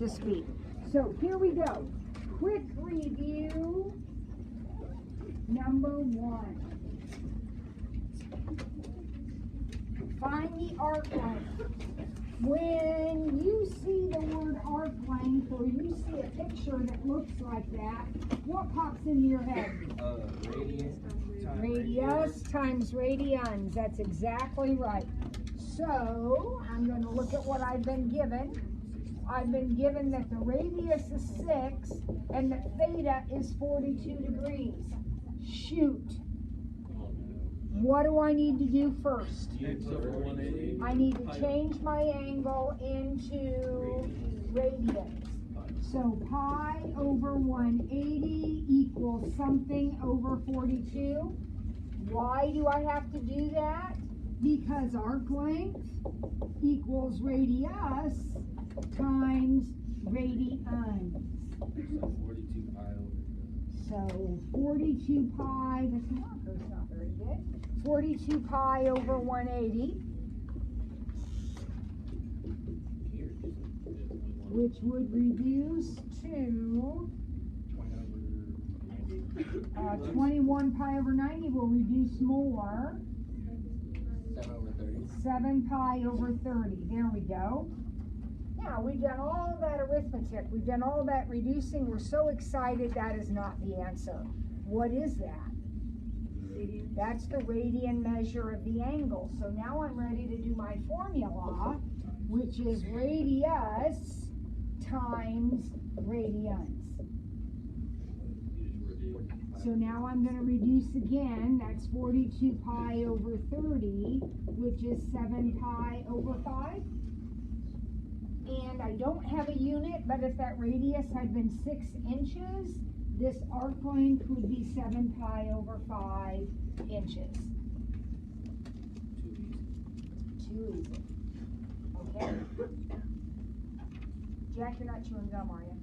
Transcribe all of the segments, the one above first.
to speak. So here we go. Quick review. Number 1. Find the arc length. When you see the word arc length or you see a picture that looks like that, what pops into your head? Radius times radians. That's exactly right. So I'm going to look at what I've been given. I've been given that the radius is 6 and that theta is 42 degrees. Shoot. What do I need to do first? I need to change my angle into radians. So pi over 180 equals something over 42. Why do I have to do that? Because arc length equals radius times radians. So 42 pi, this marker's not very good. 42 pi over 180, which would reduce to 21 pi over 90 will reduce more. 7 pi over 30. There we go. Now, we've done all that arithmetic. We've done all that reducing. We're so excited. That is not the answer. What is that? That's the radian measure of the angle. So now I'm ready to do my formula, which is radius times radians. So now I'm going to reduce again. That's 42 pi over 30, which is 7 pi over 5. And I don't have a unit, but if that radius had been 6 inches, this arc length would be 7 pi over 5 inches. Too easy. Okay. Jack, you're not chewing gum, are you?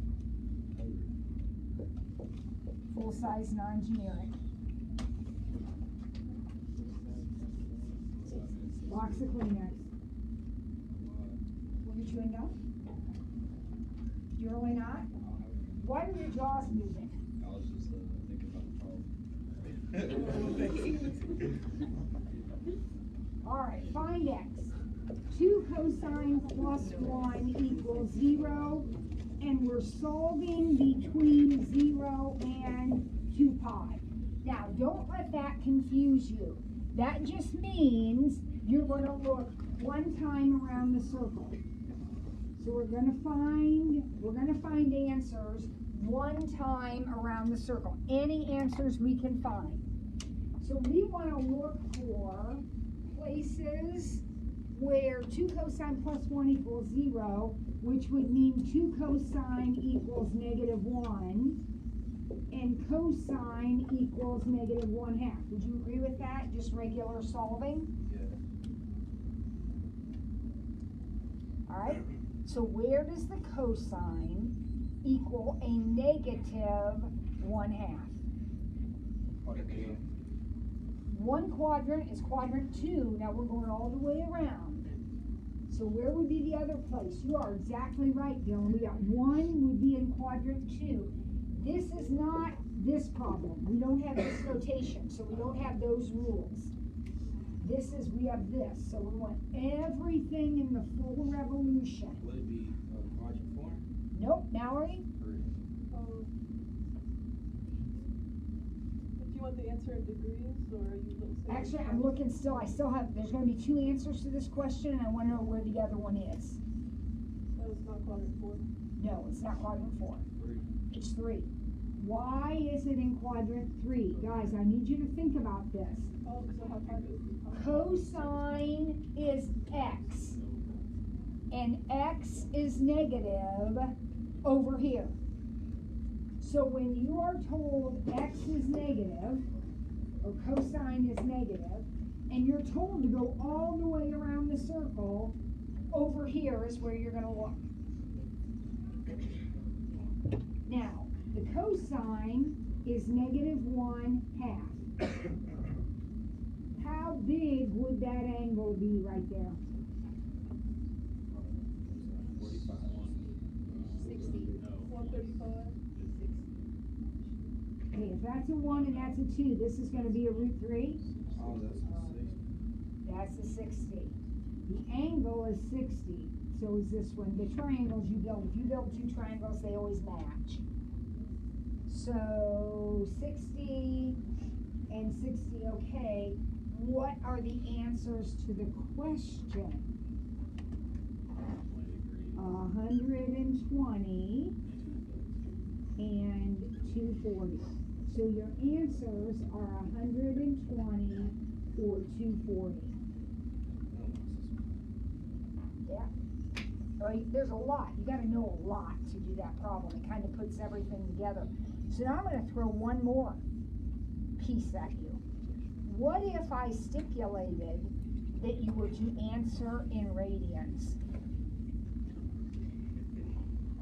Full size, non-generic. Box of Kleenex. Were you chewing gum? You're really not? Why are your jaws moving? I was just thinking about the problem. All right, find x. 2 cosine plus 1 equals 0, and we're solving between 0 and 2 pi. Now, don't let that confuse you. That just means you're going to look one time around the circle. So we're going to find answers one time around the circle. Any answers we can find. So we want to look for places where 2 cosine plus 1 equals 0, which would mean 2 cosine equals -1, and cosine equals -1/2. Would you agree with that? Just regular solving? Yeah. All right. So where does the cosine equal a -1/2? One quadrant is quadrant 2. Now we're going all the way around. So where would be the other place? You are exactly right, Dylan. We got 1 would be in quadrant 2. This is not this problem. We don't have this notation, so we don't have those rules. This is, we have this. So we want everything in the full revolution. Would it be quadrant form? Nope, Mallory? Do you want the answer in degrees, or are you looking? Actually, I'm looking still. There's going to be 2 answers to this question, and I want to know where the other one is. So it's not quadrant 4? No, it's not quadrant 4. 3. It's 3. Why is it in quadrant 3? Guys, I need you to think about this. Oh, so how far is it? Cosine is x, and x is negative over here. So when you are told x is negative, or cosine is negative, and you're told to go all the way around the circle, over here is where you're going to look. Now, the cosine is -1/2. How big would that angle be right there? 45. if that's a 1 and that's a 2, this is gonna be a root 3? Oh, that's a 60. That's a 60. The angle is 60, so is this one. The triangles you build, if you build two triangles, they always match. So 60 and 60, okay. What are the answers to the question? 120 and 240. So your answers are 120 or 240. Yeah. Well, there's a lot. You got to know a lot to do that problem. It kind of puts everything together. So now I'm going to throw one more piece at you. What if I stipulated that you were to answer in radians?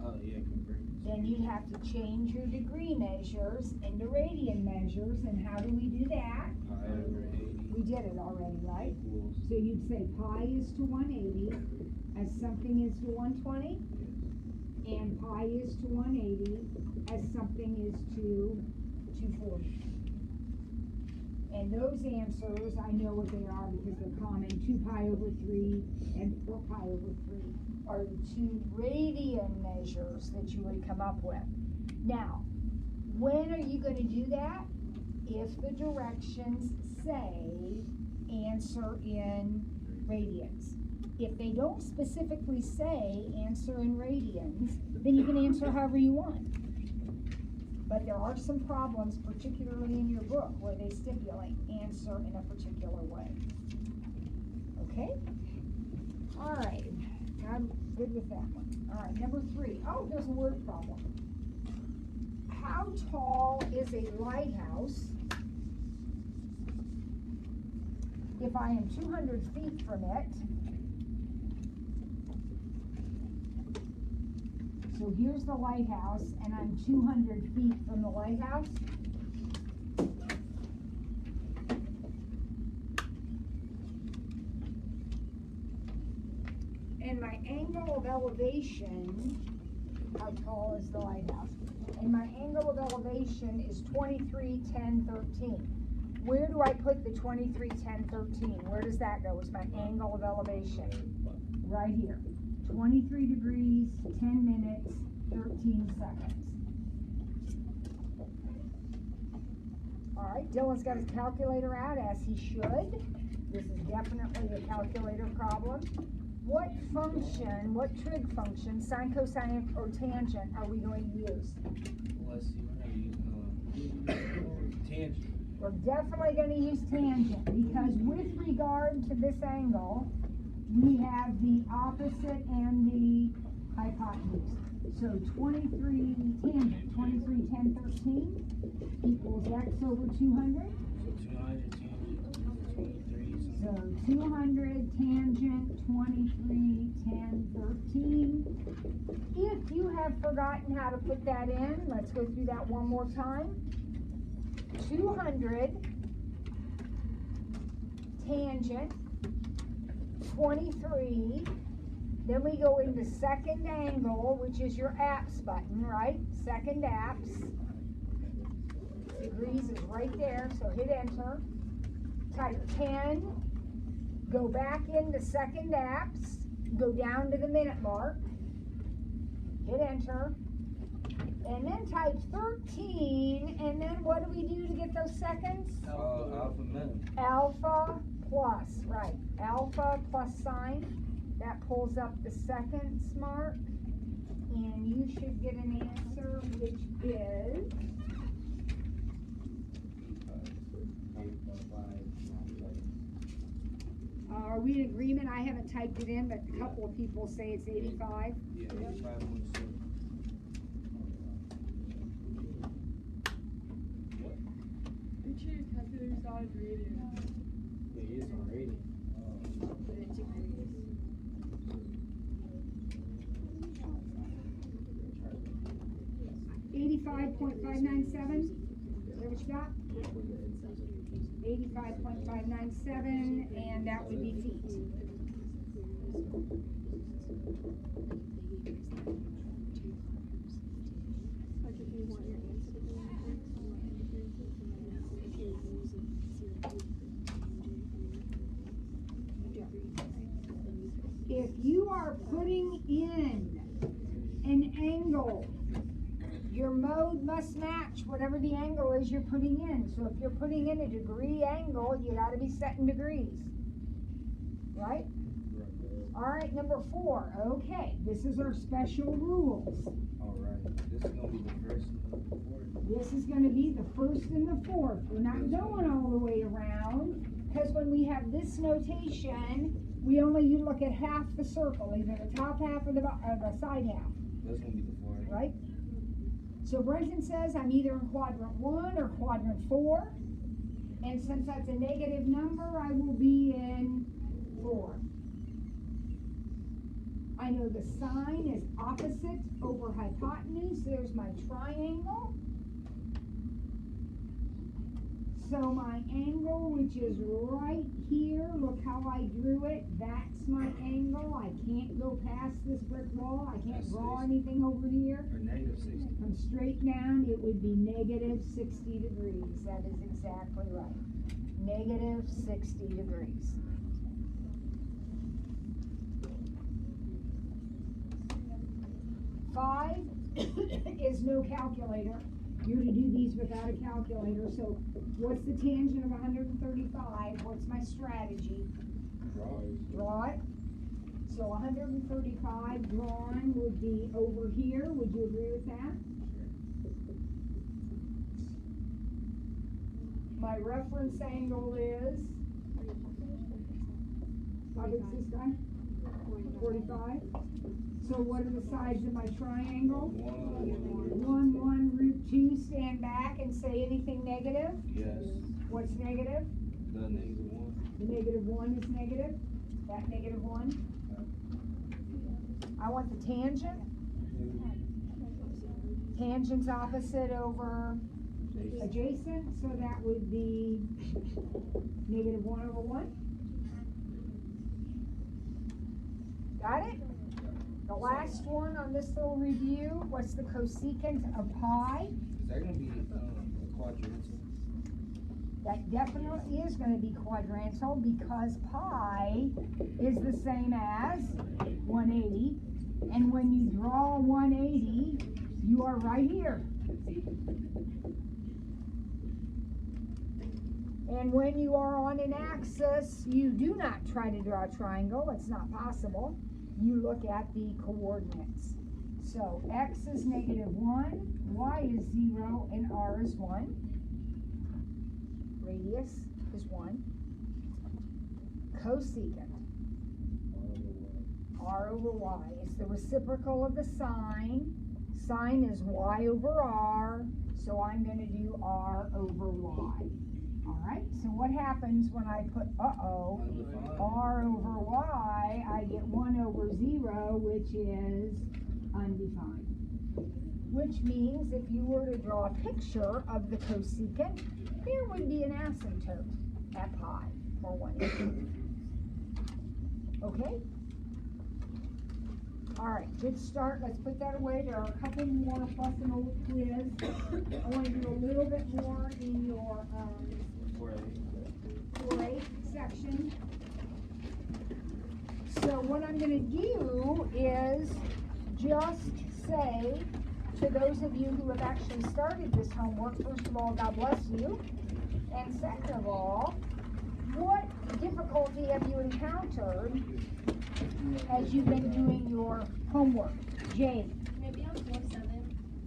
Oh, yeah, convert. Then you'd have to change your degree measures into radian measures. And how do we do that? Pi over 80 We did it already, right? equals. So you'd say pi is to 180 as something is to 120, and pi is to 180 as something is to 240. And those answers, I know what they are because they're common. 2 pi over 3 and 4 pi over 3 are the two radian measures that you would come up with. Now, when are you going to do that? If the directions say answer in radians. If they don't specifically say answer in radians, then you can answer however you want. But there are some problems, particularly in your book, where they stipulate answer in a particular way. Okay? All right. I'm good with that one. All right, number 3. Oh, there's a word problem. How tall is a lighthouse if I am 200 feet from it? So here's the lighthouse, and I'm 200 feet from the lighthouse. And my angle of elevation, how tall is the lighthouse? And my angle of elevation is 23, 10, 13. Where do I put the 23, 10, 13? Where does that go? It's my angle of elevation. Right here. 23 degrees, 10 minutes, 13 seconds. All right, Dylan's got his calculator out, as he should. This is definitely a calculator problem. What function, what trig function, sine, cosine, or tangent are we going to use? Let's see, we're going to use tangent. We're definitely going to use tangent because with regard to this angle, we have the opposite and the hypotenuse. So 23 tangent, 23, 10, 13 equals x over 200. So 200 tangent, 23. So 200 tangent, 23, 10, 13. If you have forgotten how to put that in, let's go through that one more time. 200 tangent, 23, then we go into second angle, which is your apps button, right? Second apps. Degrees is right there, so hit enter. Type 10, go back into second apps, go down to the minute mark, hit enter, and then type 13, and then what do we do to get those seconds? Alpha min. Alpha plus, right, alpha plus sign, that pulls up the seconds mark, and you should get an answer which is 8.5. are we in agreement? I haven't typed it in, but a couple of people say it's 85. Yeah, 85.6. Make sure your calculator's not graded. It is already. But it's degrees. 85.597. Is that what you got? 85.597, and that would be feet. Like if you want your answer to be an angle. Your mode must match whatever the angle is you're putting in. So if you're putting in a degree angle, you gotta be set in degrees. Right? All right, number 4. Okay, this is our special rules. All right. This is gonna be the first and the fourth. This is gonna be the first and the fourth. We're not going all the way around, because when we have this notation, we only look at half the circle, either the top half or the side half. That's gonna be the fourth. Right? So Brenton says I'm either in quadrant 1 or quadrant 4. And since that's a negative number, I will be in 4. I know the sine is opposite over hypotenuse. There's my triangle. So my angle, which is right here, look how I drew it. That's my angle. I can't go past this brick wall. I can't draw anything over here. Or negative 60. Come straight down, it would be negative 60 degrees. That is exactly right. Negative 60 degrees. Five is no calculator. You're to do these without a calculator. So what's the tangent of 135? What's my strategy? Draw it. So 135 drawn would be over here. Would you agree with that? My reference angle is, how big is this guy? 45. So what are the sides of my triangle? 1, 1, root 2. Stand back and say anything negative. Yes. What's negative? The negative 1. The negative 1 is negative. That negative 1. I want the tangent. Tangent's opposite over adjacent, so that would be negative 1 over 1. Got it? The last one on this little review, what's the cosecant of pi? Is that gonna be a quadrantal? That definitely is going to be quadrantal because pi is the same as 180. And when you draw 180, you are right here. And when you are on an axis, you do not try to draw a triangle. It's not possible. You look at the coordinates. So x is negative 1, y is 0, and r is 1. Radius is 1. Cosecant, r over y, is the reciprocal of the sine. Sine is y over r, so I'm going to do r over y. All right, so what happens when I put, r over y, I get 1 over 0, which is undefined. Which means if you were to draw a picture of the cosecant, here would be an asymptote at pi, or 180. Okay? All right, good start. Let's put that away. There are a couple more plus an old quiz. I want to do a little bit more in your 4A section. So what I'm going to do is just say to those of you who have actually started this homework, first of all, God bless you. And second of all, what difficulty have you encountered as you've been doing your homework? Jade? Maybe on 4-7.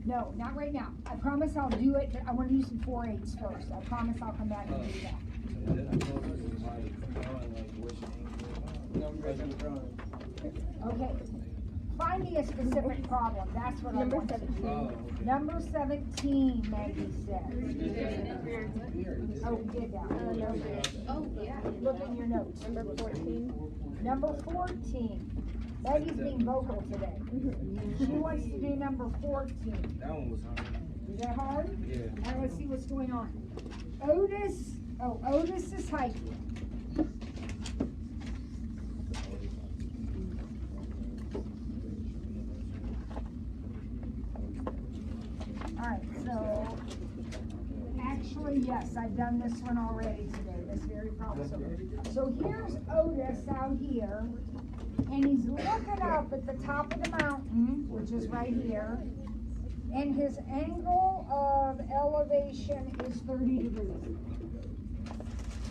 No, not right now. I promise I'll do it, but I want to do some 4/8s first. I promise I'll come back and do that. Okay. Find me a specific problem. That's what I want to do. Number 17, Maggie said. Oh, we did that. Oh, yeah. Look in your notes. Number 14. Number 14. Maggie's being vocal today. She wants to do number 14. That one was hard. Is that hard? Yeah. All right, let's see what's going on. Otis is hiking. All right, so actually, yes, I've done this one already today, this very problem. So here's Otis out here, And he's looking up at the top of the mountain, which is right here, and his angle of elevation is 30 degrees.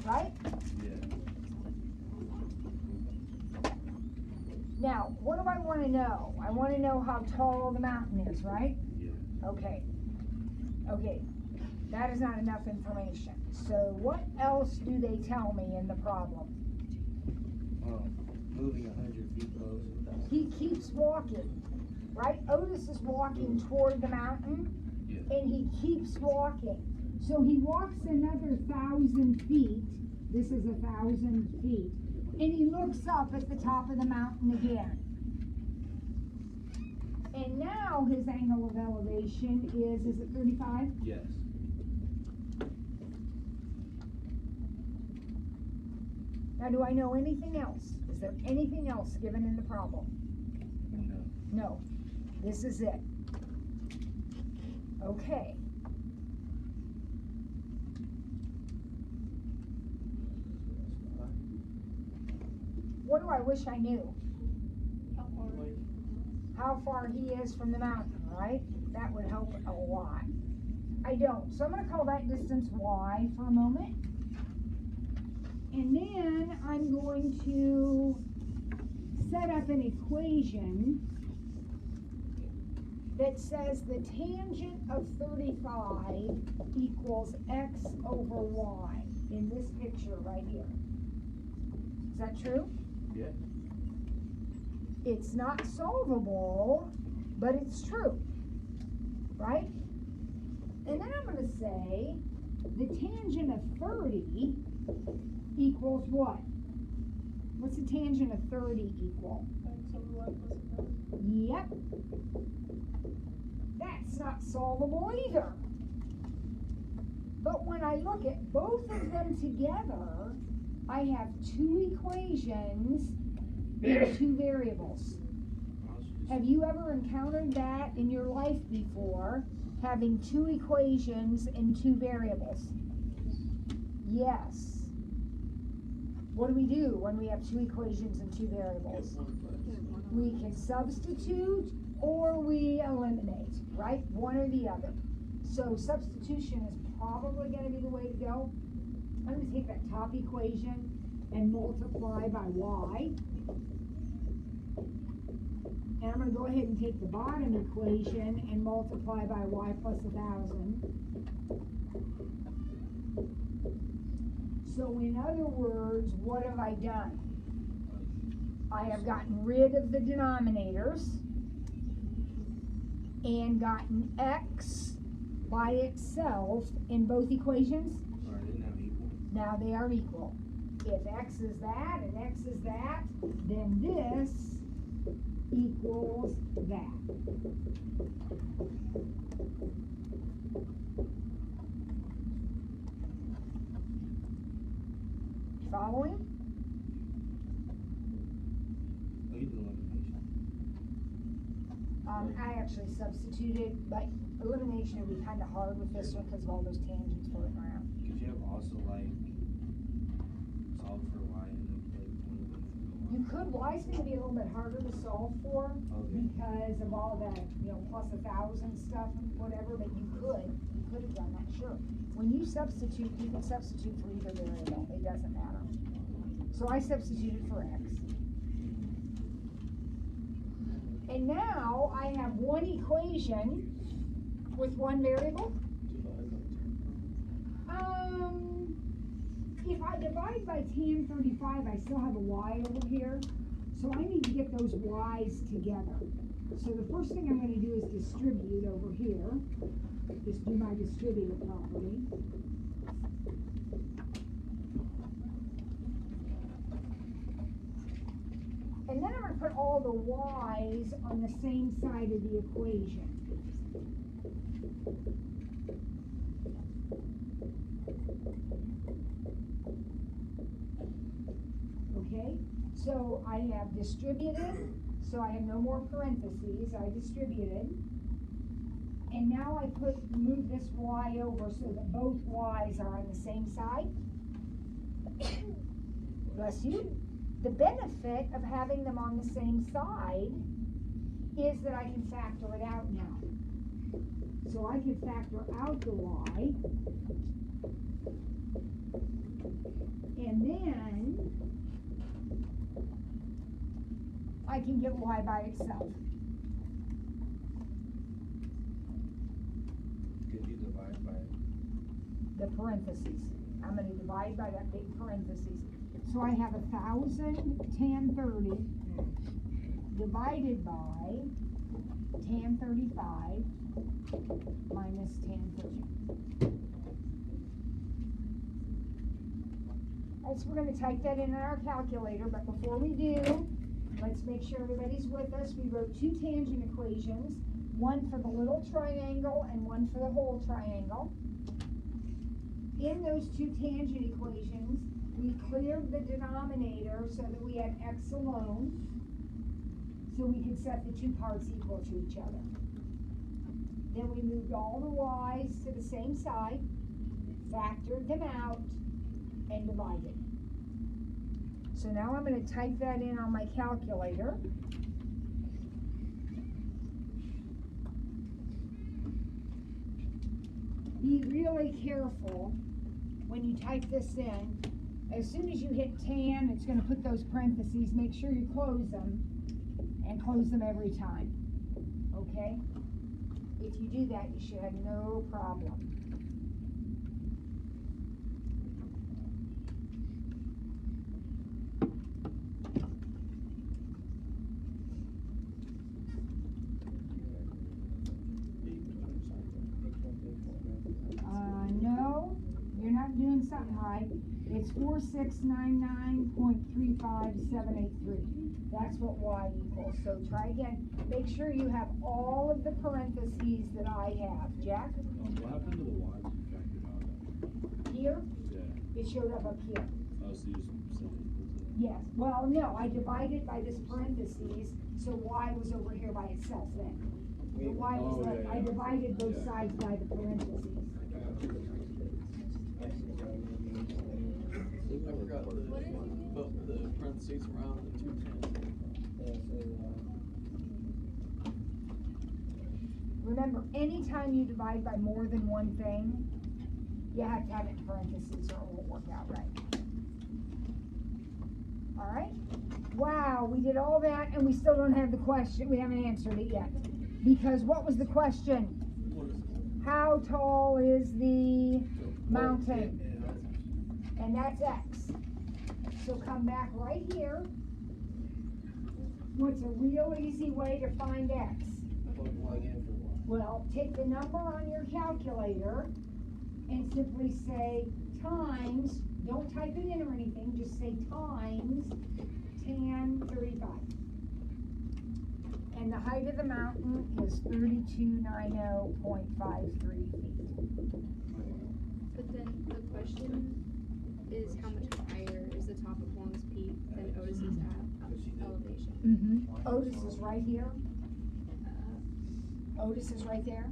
Right? Yeah. Now, what do I want to know? I want to know how tall the mountain is, right? Yeah. Okay. Okay. That is not enough information. So what else do they tell me in the problem? Moving 100 feet closer. He keeps walking, right? Otis is walking toward the mountain, Yeah. and he keeps walking. So he walks another 1,000 feet. This is 1,000 feet. And he looks up at the top of the mountain again. And now his angle of elevation is it 35? Yes. Now, do I know anything else? Is there anything else given in the problem? No. No. This is it. Okay. What do I wish I knew? How far he is from the mountain, right? That would help a lot. I don't. So I'm going to call that distance y for a moment. And then I'm going to set up an equation that says the tangent of 35 equals x over y in this picture right here. Is that true? Yeah. It's not solvable, but it's true, right? And then I'm going to say the tangent of 30 equals what? What's the tangent of 30 equal? X over y plus 1,000. Yep. That's not solvable either. But when I look at both of them together, I have two equations and two variables. Have you ever encountered that in your life before, having two equations and two variables? Yes. What do we do when we have two equations and two variables? We can substitute or we eliminate, right? One or the other. So substitution is probably going to be the way to go. I'm going to take that top equation and multiply by y. And I'm going to go ahead and take the bottom equation and multiply by y plus 1,000. So in other words, what have I done? I have gotten rid of the denominators and gotten x by itself in both equations. Are they now equal? Now they are equal. If x is that and x is that, then this equals that. Following? Oh, you did elimination. I actually substituted, but elimination would be kind of hard with this one because of all those tangents floating around. Because you have also like solve for y and then like one of them for y. You could, y's going to be a little bit harder to solve for Okay. because of all that, plus 1,000 stuff and whatever, but you could have done that, sure. When you substitute, you can substitute for either variable, it doesn't matter. So I substituted for x. And now I have one equation with one variable. If I divide by tan 35, I still have a y over here. So I need to get those y's together. So the first thing I'm going to do is distribute over here. Just do my distributive property. And then I'm going to put all the y's on the same side of the equation. Okay, so I have distributed, so I have no more parentheses, I distributed. And now I move this y over so that both y's are on the same side. Bless you. The benefit of having them on the same side is that I can factor it out now. So I can factor out the y, and then I can get y by itself. Could you divide by? The parentheses. I'm going to divide by that big parentheses. So I have 1,000 tan 30 divided by tan 35 minus tan 30. Alright, so we're going to type that in our calculator, but before we do, let's make sure everybody's with us. We wrote two tangent equations, one for the little triangle and one for the whole triangle. In those two tangent equations, we cleared the denominator so that we had x alone, so we could set the two parts equal to each other. Then we moved all the y's to the same side, factored them out, and divided. So now I'm going to type that in on my calculator. Be really careful when you type this in. As soon as you hit tan, it's going to put those parentheses. Make sure you close them, and close them every time. Okay? If you do that, you should have no problem. No, you're not doing something right. It's 4699.35783. That's what y equals. So try again. Make sure you have all of the parentheses that I have. Jack? What happened to the y factored out? Here? Yeah. It showed up here. Oh, so you just said it equals it? Yes. Well, no, I divided by this parentheses, so y was over here by itself then. The y was like, I divided both sides by the parentheses. I forgot to put the parentheses around the two tens. Remember, anytime you divide by more than one thing, you have to have it in parentheses or it won't work out right. All right? Wow, we did all that and we still don't have the question. We haven't answered it yet. Because what was the question? How tall is the mountain? And that's x. So come back right here. What's a real easy way to find x? Well, take the number on your calculator and simply say times, don't type it in or anything, just say times tan 35. And the height of the mountain is 3290.53 feet. But then the question is how much higher is the top of Long's Peak than Otis's elevation? Otis is right here. Otis is right there.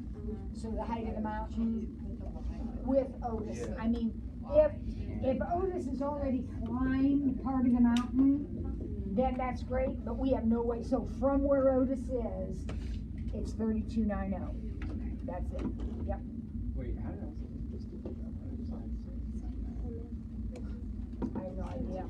So the height of the mountain with Otis. I mean, if Otis has already climbed part of the mountain, then that's great, but we have no way. So from where Otis is, it's 3290. That's it. Yep. Wait, how did I have no idea.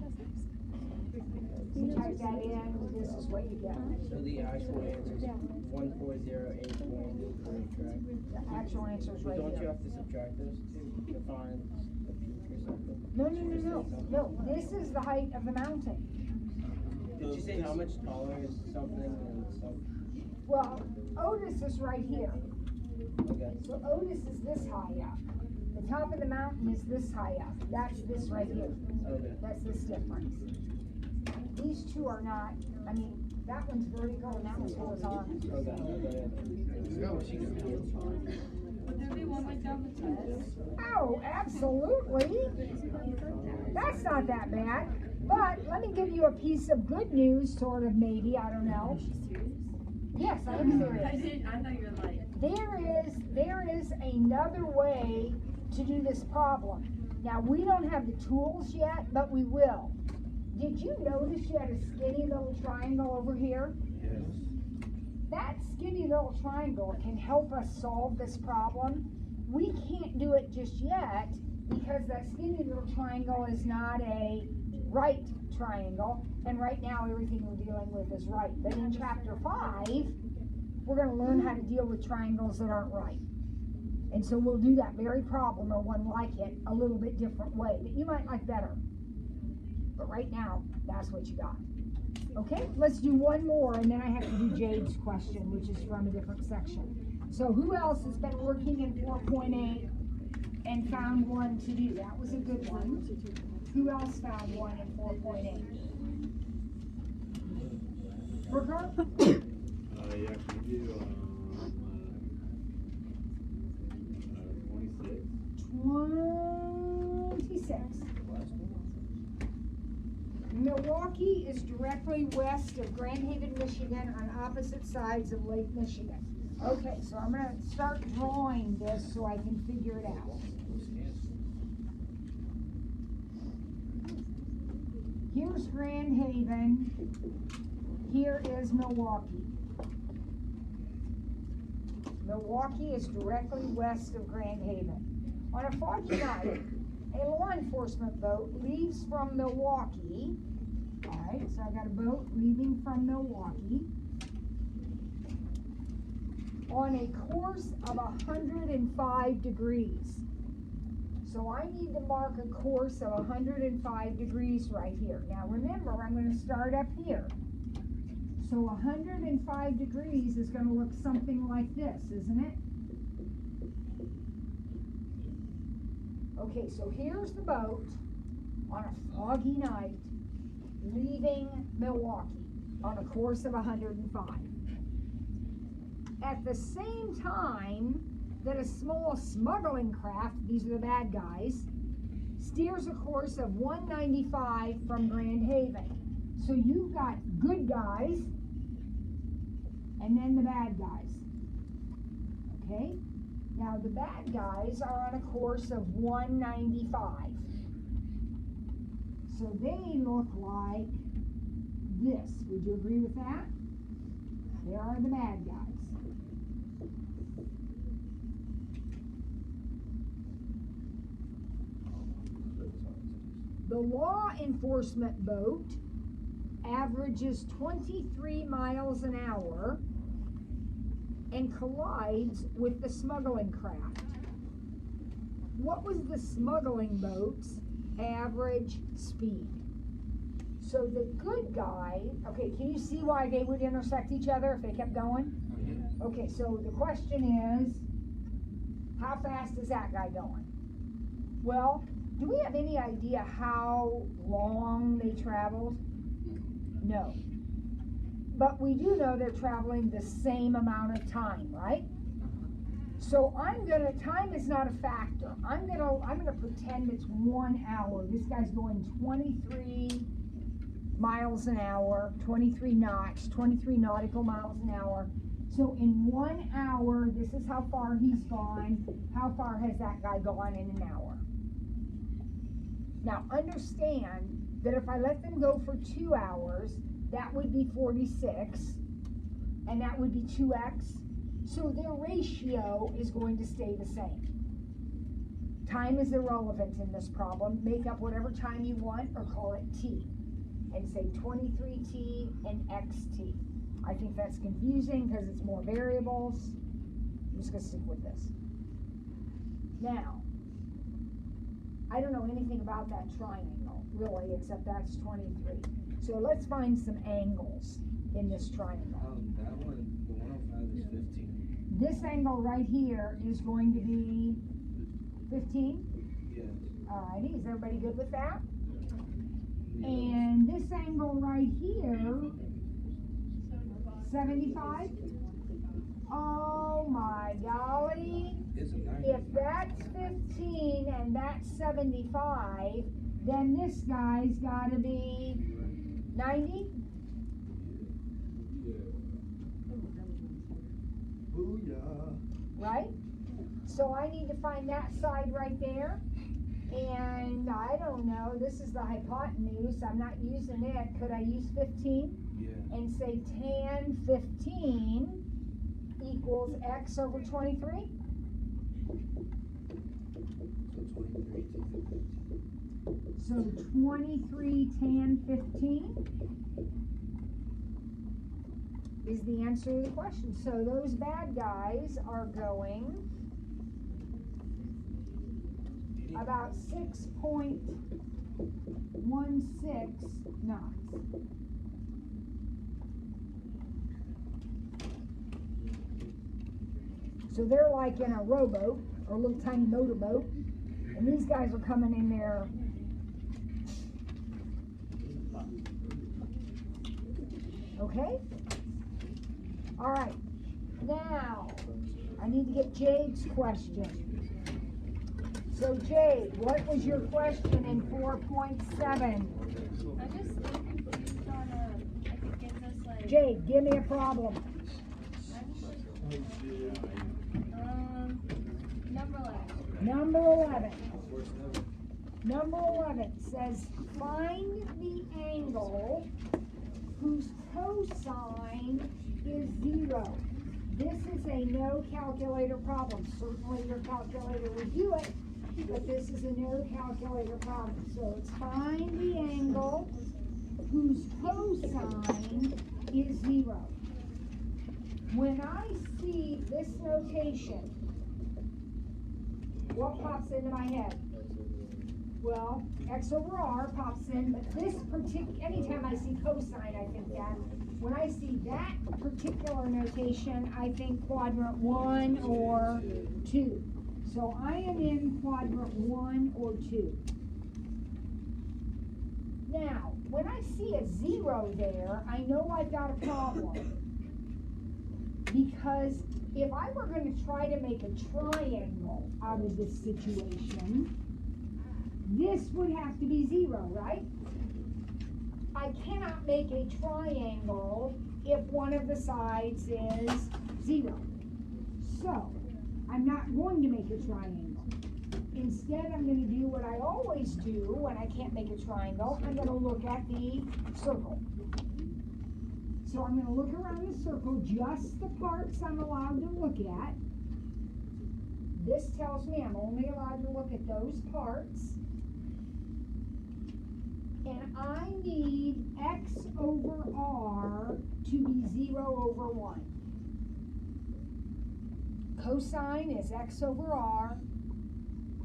You type that in, this is what you get. So the actual answer is 1408.3, correct? The actual answer is right Don't you here. have to subtract those two to find the peak or something? No, this is the height of the mountain. Did you say how much taller is something than something? Well, Otis is right here. Okay. So Otis is this high up. The top of the mountain is this high up. That's this right here. Okay. That's this difference. These two are not, I mean, that one's vertical and that one's horizontal. Okay. Would there be one like down the test? Oh, absolutely. That's not that bad. But let me give you a piece of good news, sort of, maybe, I don't know. Yes, I am serious. I thought you were like. There is another way to do this problem. Now, we don't have the tools yet, but we will. did you notice you had a skinny little triangle over here? Yes. That skinny little triangle can help us solve this problem. We can't do it just yet because that skinny little triangle is not a right triangle, and right now everything we're dealing with is right. But in chapter 5, we're going to learn how to deal with triangles that aren't right. And so we'll do that very problem, or one like it, a little bit different way that you might like better. But right now, that's what you got. Okay, let's do one more, and then I have to do Jade's question, which is from a different section. So who else has been working in 4.8 and found one to do? That was a good one. Who else found one in 4.8? Burger? Yeah, can you do, 26? 26. Milwaukee is directly west of Grand Haven, Michigan, on opposite sides of Lake Michigan. Okay, so I'm going to start drawing this so I can figure it out. Here's Grand Haven. Here is Milwaukee. Milwaukee is directly west of Grand Haven. On a foggy night, a law enforcement boat leaves from Milwaukee. All right, so I got a boat leaving from Milwaukee on a course of 105 degrees. So I need to mark a course of 105 degrees right here. Now remember, I'm going to start up here. So 105 degrees is going to look something like this, isn't it? Okay, so here's the boat on a foggy night leaving Milwaukee on a course of 105. At the same time that a small smuggling craft, these are the bad guys, steers a course of 195 from Grand Haven. So you've got good guys and then the bad guys. Okay? Now the bad guys are on a course of 195. So they look like this. Would you agree with that? There are the bad guys. The law enforcement boat averages 23 miles an hour and collides with the smuggling craft. What was the smuggling boat's average speed? So the good guy, okay, can you see why they would intersect each other if they kept going? Okay, so the question is, how fast is that guy going? Well, do we have any idea how long they traveled? No. But we do know they're traveling the same amount of time, right? So time is not a factor. I'm gonna pretend it's 1 hour. This guy's going 23 miles an hour, 23 knots, 23 nautical miles an hour. So in 1 hour, this is how far he's gone. How far has that guy gone in an hour? Now understand that if I let them go for 2 hours, that would be 46, and that would be 2x. So their ratio is going to stay the same. Time is irrelevant in this problem. Make up whatever time you want or call it t. And say 23t and xt. I think that's confusing because it's more variables. I'm just going to stick with this. Now, I don't know anything about that triangle, really, except that's 23. So let's find some angles in this triangle. That one, the 105 is 15. This angle right here is going to be 15? Yes. Alrighty, is everybody good with that? Yes. And this angle right here, 75? Oh my golly. It's a 90. If that's 15 and that's 75, then this guy's got to be 90? Booyah. Right? So I need to find that side right there. And I don't know, this is the hypotenuse, I'm not using it, could I use 15? Yeah. And say tan 15 equals x over 23? So 23 tan 15. So 23 tan 15 is the answer to the question. So those bad guys are going about 6.16 knots. So they're like in a rowboat or a little tiny motorboat, and these guys are coming in there. Okay? All right. Now, I need to get Jade's question. So Jade, what was your question in 4.7? I'm just confused on, if it gives us like. Jade, give me a problem. Number 11. Number 11. Number 11 says find the angle whose cosine is 0. This is a no calculator problem. Certainly your calculator would do it, but this is a no calculator problem. So it's find the angle whose cosine is 0. When I see this notation, what pops into my head? Well, x over r pops in, but this particular, anytime I see cosine, I think that. When I see that particular notation, I think quadrant 1 or 2. So I am in quadrant 1 or 2. Now, when I see a 0 there, I know I've got a problem. Because if I were going to try to make a triangle out of this situation, this would have to be 0, right? I cannot make a triangle if one of the sides is 0. So, I'm not going to make a triangle. Instead, I'm going to do what I always do when I can't make a triangle. I'm going to look at the circle. So I'm going to look around the circle, just the parts I'm allowed to look at. This tells me I'm only allowed to look at those parts. And I need x over r to be 0 over 1. Cosine is x over r.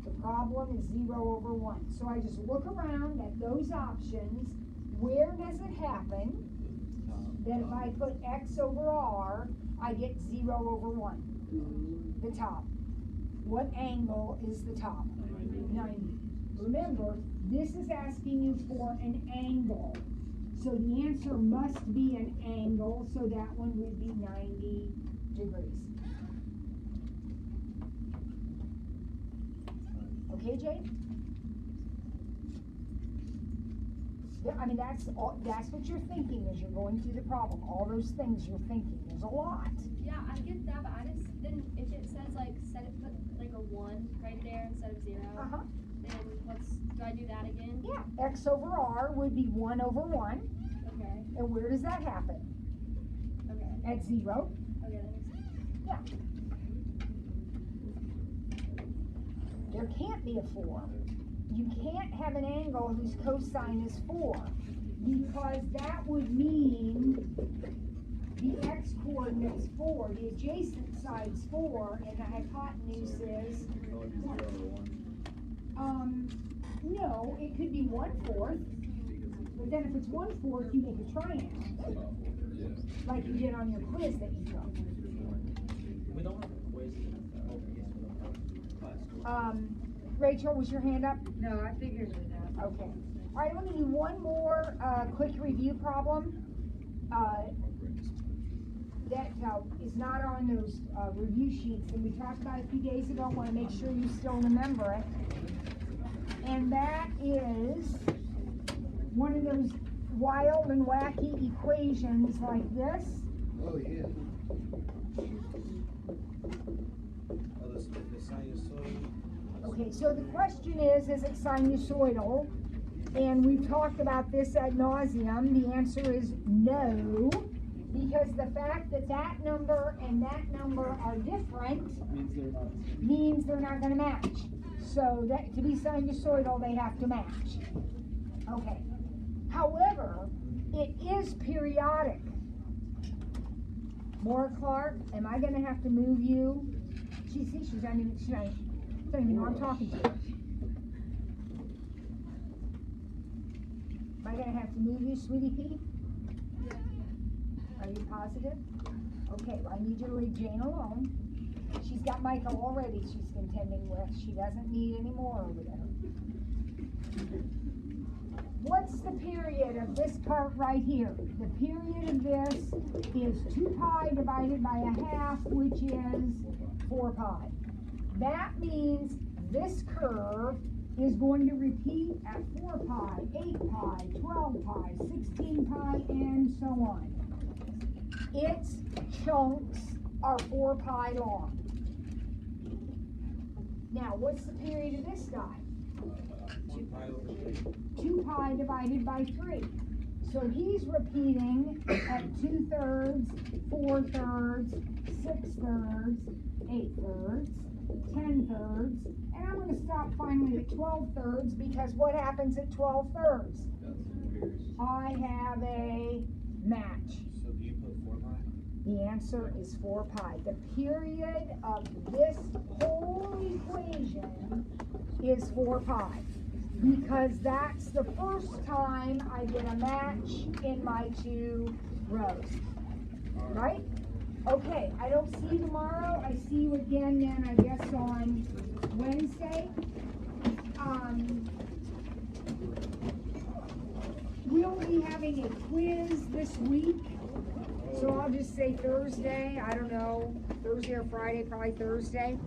The problem is 0 over 1. So I just look around at those options. Where does it happen that if I put x over r, I get 0 over 1? The top. What angle is the top? 90. Remember, this is asking you for an angle. So the answer must be an angle, so that one would be 90 degrees. Okay, Jade? Yeah, I mean, that's what you're thinking as you're going through the problem. All those things you're thinking. There's a lot. Yeah, I get that, but I just, then if it says like, put like a 1 right there instead of 0, then do I do that again? Yeah, x over r would be 1 over 1. Okay. And where does that happen? Okay. At 0. Okay, that makes sense. Yeah. There can't be a 4. You can't have an angle whose cosine is 4, because that would mean the x-coordinate's 4, the adjacent side's 4, and the hypotenuse is 1. No, it could be 1/4, but then if it's 1/4, you make a triangle, like you did on your quiz that you took. We don't have a quiz. Class. Rachel, was your hand up? No, I figured it out. Okay. All right, let me do one more quick review problem that is not on those review sheets, and we talked about it a few days ago. I want to make sure you still remember it. And that is one of those wild and wacky equations like this. Oh, yeah. Oh, the sinusoid. Okay, so the question is it sinusoidal? And we've talked about this ad nauseum. The answer is no, because the fact that that number and that number are different means they're not going to match. So that to be sinusoidal, they have to match. Okay. However, it is periodic. Maura Clark, am I going to have to move you? She's not even know I'm talking to her. Am I going to have to move you, sweetie pea? Are you positive? Okay, well, I need you to leave Jane alone. She's got Michael already she's contending with. She doesn't need any more over there. What's the period of this part right here? The period of this is 2 pi divided by 1/2, which is 4 pi. That means this curve is going to repeat at 4 pi, 8 pi, 12 pi, 16 pi, and so on. Its chunks are 4 pi long. Now, what's the period of this guy? 2 pi divided by 3. So he's repeating at 2/3, 4/3, 6/3, 8/3, 10/3, and I'm going to stop finally at 12/3 because what happens at 12/3? I have a match. So do you put 4 pi? The answer is 4 pi. The period of this whole equation is 4 pi. Because that's the first time I get a match in my 2 rows. Right? Okay, I don't see you tomorrow. I see you again then, I guess, on Wednesday. We'll be having a quiz this week. So I'll just say Thursday. I don't know, Thursday or Friday, probably Thursday.